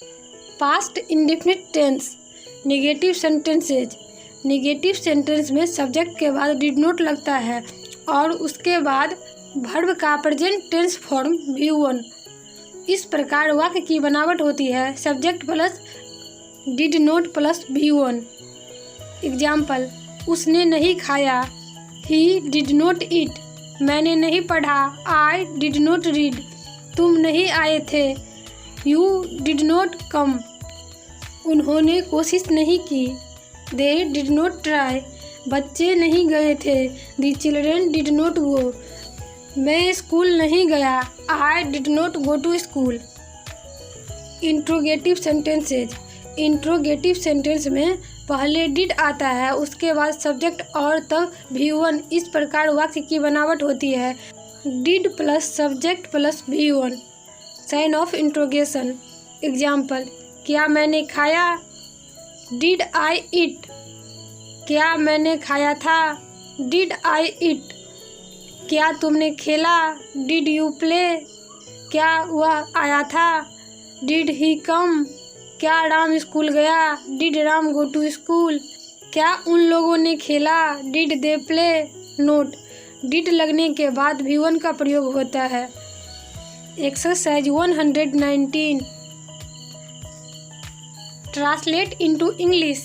Past indefinite tense, negative sentences. Negative sentence में subject के बाद डिड नॉट लगता है और उसके बाद वर्ब का प्रेजेंट टेंस फॉर्म V1। इस प्रकार वाक्य की बनावट होती है subject plus did not plus V1। Example, उसने नहीं खाया, ही डिड नॉट ईट। मैंने नहीं पढ़ा, आई डिड नॉट रीड। तुम नहीं आए थे, यू डिड नॉट कम। उन्होंने कोशिश नहीं की, दे डिड नॉट ट्राई। बच्चे नहीं गए थे, the children did not go. मैं स्कूल नहीं गया, I did not go to school. Interrogative sentences. Interrogative sentence में पहले डिड आता है, उसके बाद सब्जेक्ट और तब V1। इस प्रकार वाक्य की बनावट होती है did plus subject plus V1। Sign of interrogation. Example, क्या मैंने खाया, डिड आई ईट। क्या मैंने खाया था, डिड आई ईट। क्या तुमने खेला, डिड यू प्ले। क्या वह आया था, डिड ही कम। क्या राम स्कूल गया, did Ram go to school. क्या उन लोगों ने खेला, did they play. Note, did लगने के बाद V1 का प्रयोग होता है। Exercise 119, translate into English.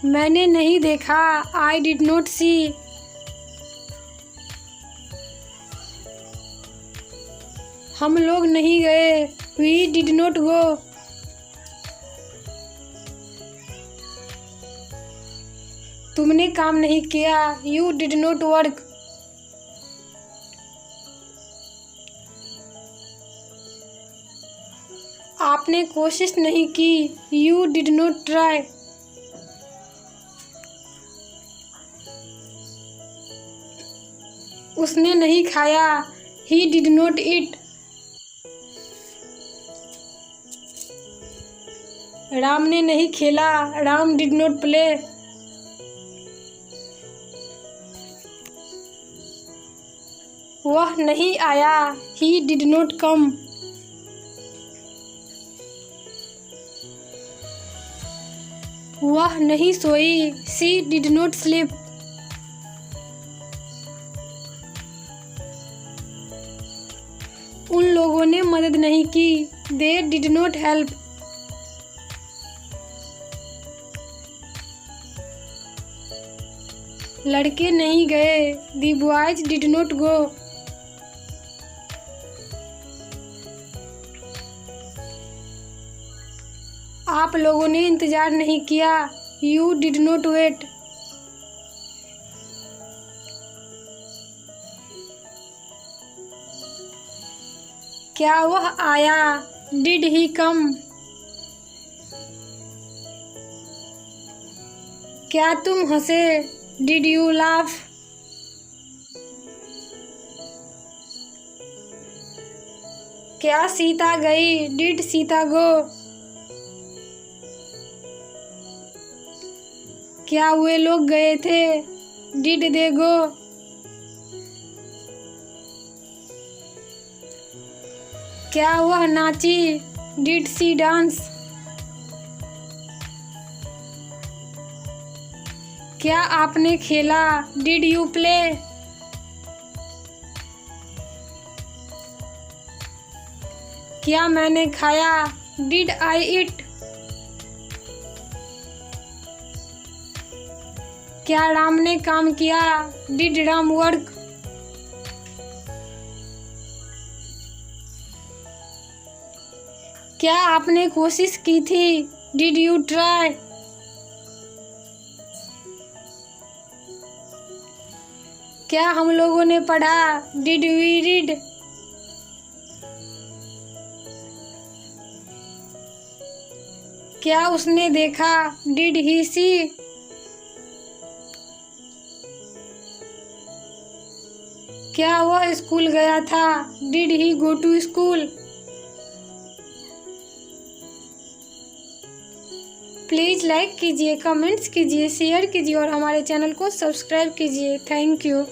मैंने नहीं देखा, आई डिड नॉट सी। हम लोग नहीं गए, वी डिड नॉट गो। तुमने काम नहीं किया, यू डिड नॉट वर्क। आपने कोशिश नहीं की, यू डिड नॉट ट्राई। उसने नहीं खाया, he did not eat. Ram ने नहीं खेला, राम डिड नॉट प्ले। वह नहीं आया, ही डिड नॉट कम। वह नहीं सोई, शी डिड नॉट स्लीप। उन लोगों ने मदद नहीं की, दे डिड नॉट हेल्प। लड़के नहीं गए, द बॉयज डिड नॉट गो। आप लोगों ने इंतजार नहीं किया, यू डिड नॉट वेट। क्या वह आया, डिड ही कम। क्या तुम हंसे, डिड यू लाफ। क्या सीता गई, डिड सीता गो। क्या वे लोग गए थे, डिड दे गो। क्या वह नाची, डिड सी डांस। क्या आपने खेला, डिड यू प्ले। क्या मैंने खाया, डिड आई ईट। क्या राम ने काम किया, डिड राम वर्क। क्या आपने कोशिश की थी, डिड यू ट्राई। क्या हम लोगों ने पढ़ा, डिड वी रीड। क्या उसने देखा, डिड ही सी। क्या वह स्कूल गया था, did he go to school. Please like कीजिए, कमेंट्स कीजिए, शेयर कीजिए और हमारे चैनल को सब्सक्राइब कीजिए। Thank you.